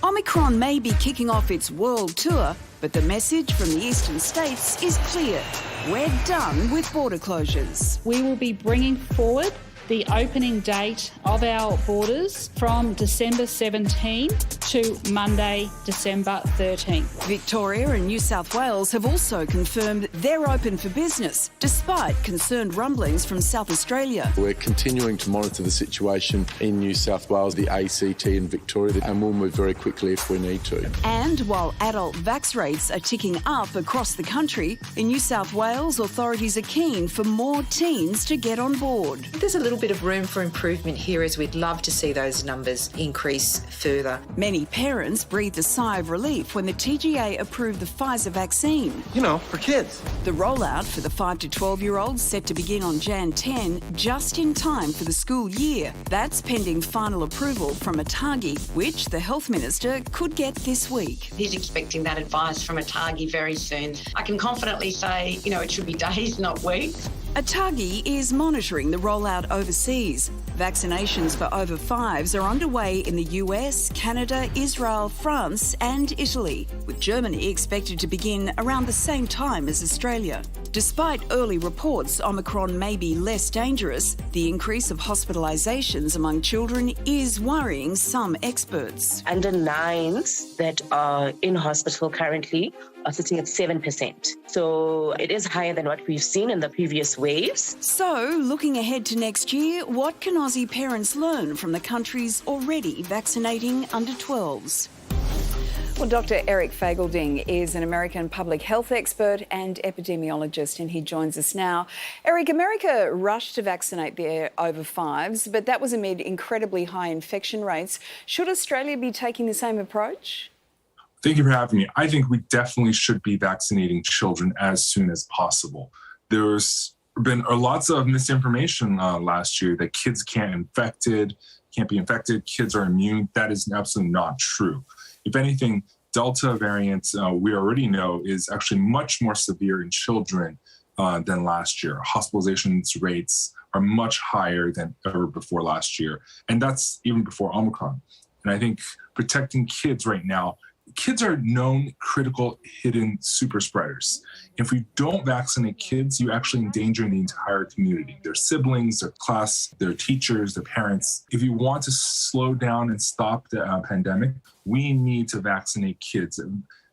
Omicron may be kicking off its world tour, but the message from the eastern states is clear. We're done with border closures. We will be bringing forward the opening date of our borders from December 17 to Monday, December 13. Victoria and New South Wales have also confirmed they're open for business, despite concerned rumblings from South Australia. We're continuing to monitor the situation in New South Wales, the ACT and Victoria, and we'll move very quickly if we need to. And while adult vax rates are ticking up across the country, in New South Wales, authorities are keen for more teens to get on board. There's a little bit of room for improvement here, as we'd love to see those numbers increase further. Many parents breathed a sigh of relief when the TGA approved the Pfizer vaccine. You know, for kids. The rollout for the 5 to 12-year-olds set to begin on Jan 10, just in time for the school year. That's pending final approval from ATAGI, which the Health Minister could get this week. He's expecting that advice from ATAGI very soon. I can confidently say, it should be days, not weeks. ATAGI is monitoring the rollout overseas. Vaccinations for over 5s are underway in the US, Canada, Israel, France and Italy, with Germany expected to begin around the same time as Australia. Despite early reports Omicron may be less dangerous, the increase of hospitalisations among children is worrying some experts. Under 9s that are in hospital currently are sitting at 7%. So it is higher than what we've seen in the previous waves. So, looking ahead to next year, what can Aussie parents learn from the countries already vaccinating under 12s? Well, Dr. Eric Fagelding is an American public health expert and epidemiologist, and he joins us now. Eric, America rushed to vaccinate their over 5s, but that was amid incredibly high infection rates. Should Australia be taking the same approach? Thank you for having me. I think we definitely should be vaccinating children as soon as possible. There's been lots of misinformation last year that kids can't be infected, kids are immune. That is absolutely not true. If anything, Delta variant, we already know, is actually much more severe in children than last year. Hospitalizations rates are much higher than ever before last year. And that's even before Omicron. And I think protecting kids right now, kids are known critical hidden super spreaders. If we don't vaccinate kids, you actually endanger the entire community, their siblings, their class, their teachers, their parents. If you want to slow down and stop the pandemic, we need to vaccinate kids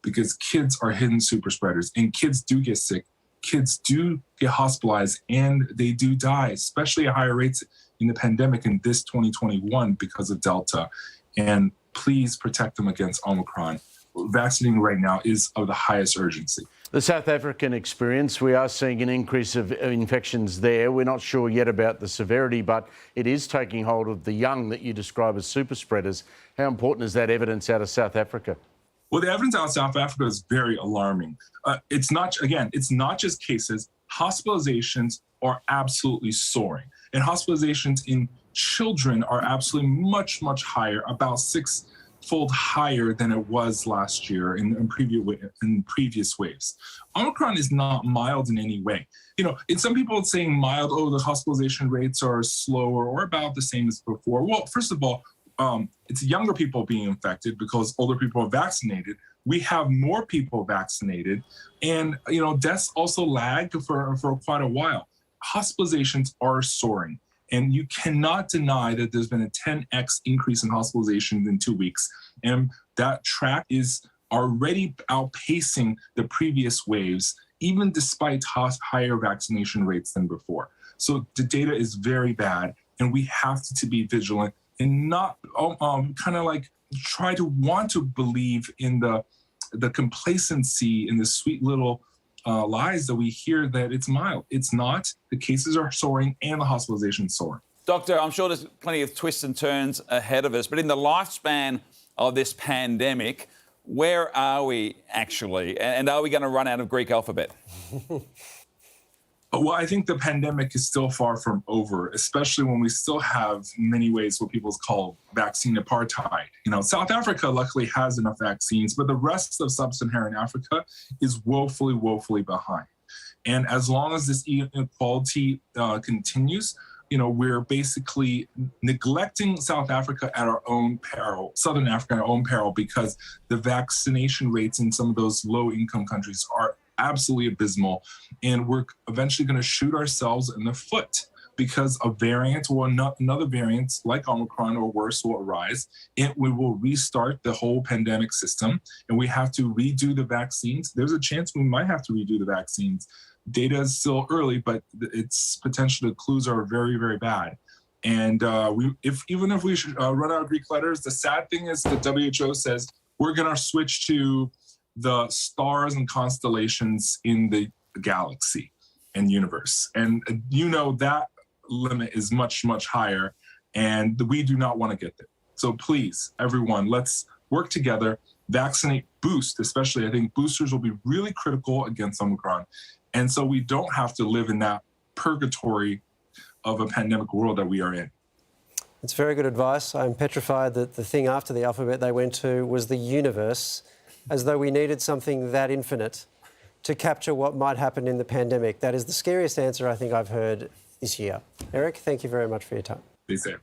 because kids are hidden super spreaders and kids do get sick. Kids do get hospitalized and they do die, especially at higher rates in the pandemic in this 2021 because of Delta. And please protect them against Omicron. Vaccinating right now is of the highest urgency. The South African experience, we are seeing an increase of infections there. We're not sure yet about the severity, but it is taking hold of the young that you describe as super spreaders. How important is that evidence out of South Africa? Well, the evidence out of South Africa is very alarming. It's not just cases. Hospitalizations are absolutely soaring. And hospitalizations in children are absolutely much, much higher, about 6-fold higher than it was last year in previous waves. Omicron is not mild in any way. In some people it's saying mild, the hospitalization rates are slower or about the same as before. Well, first of all, it's younger people being infected because older people are vaccinated. We have more people vaccinated and, deaths also lag for quite a while. Hospitalizations are soaring. And you cannot deny that there's been a 10x increase in hospitalizations in 2 weeks. And that track is already outpacing the previous waves, even despite higher vaccination rates than before. So the data is very bad, and we have to be vigilant and not try to want to believe in the complacency in the sweet little lies that we hear that it's mild. It's not. The cases are soaring and the hospitalizations soaring. Doctor, I'm sure there's plenty of twists and turns ahead of us, but in the lifespan of this pandemic, where are we actually? And are we going to run out of Greek alphabet? Well, I think the pandemic is still far from over, especially when we still have in many ways what people call vaccine apartheid. South Africa luckily has enough vaccines, but the rest of sub-Saharan Africa is woefully behind. And as long as this inequality continues, we're basically neglecting South Africa at our own peril, Southern Africa at our own peril, because the vaccination rates in some of those low-income countries are absolutely abysmal. And we're eventually going to shoot ourselves in the foot because a variant or another variant like Omicron or worse will arise. We will restart the whole pandemic system, and we have to redo the vaccines. There's a chance we might have to redo the vaccines. Data is still early, but its potential clues are very, very bad. And even if we should run out of Greek letters, the sad thing is the WHO says we're going to switch to the stars and constellations in the galaxy and universe. And that limit is much, much higher, and we do not want to get there. So please, everyone, let's work together, vaccinate, boost, especially. I think boosters will be really critical against Omicron. And so we don't have to live in that purgatory of a pandemic world that we are in. It's very good advice. I'm petrified that the thing after the alphabet they went to was the universe, as though we needed something that infinite to capture what might happen in the pandemic. That is the scariest answer I think I've heard this year. Eric, thank you very much for your time. Be safe.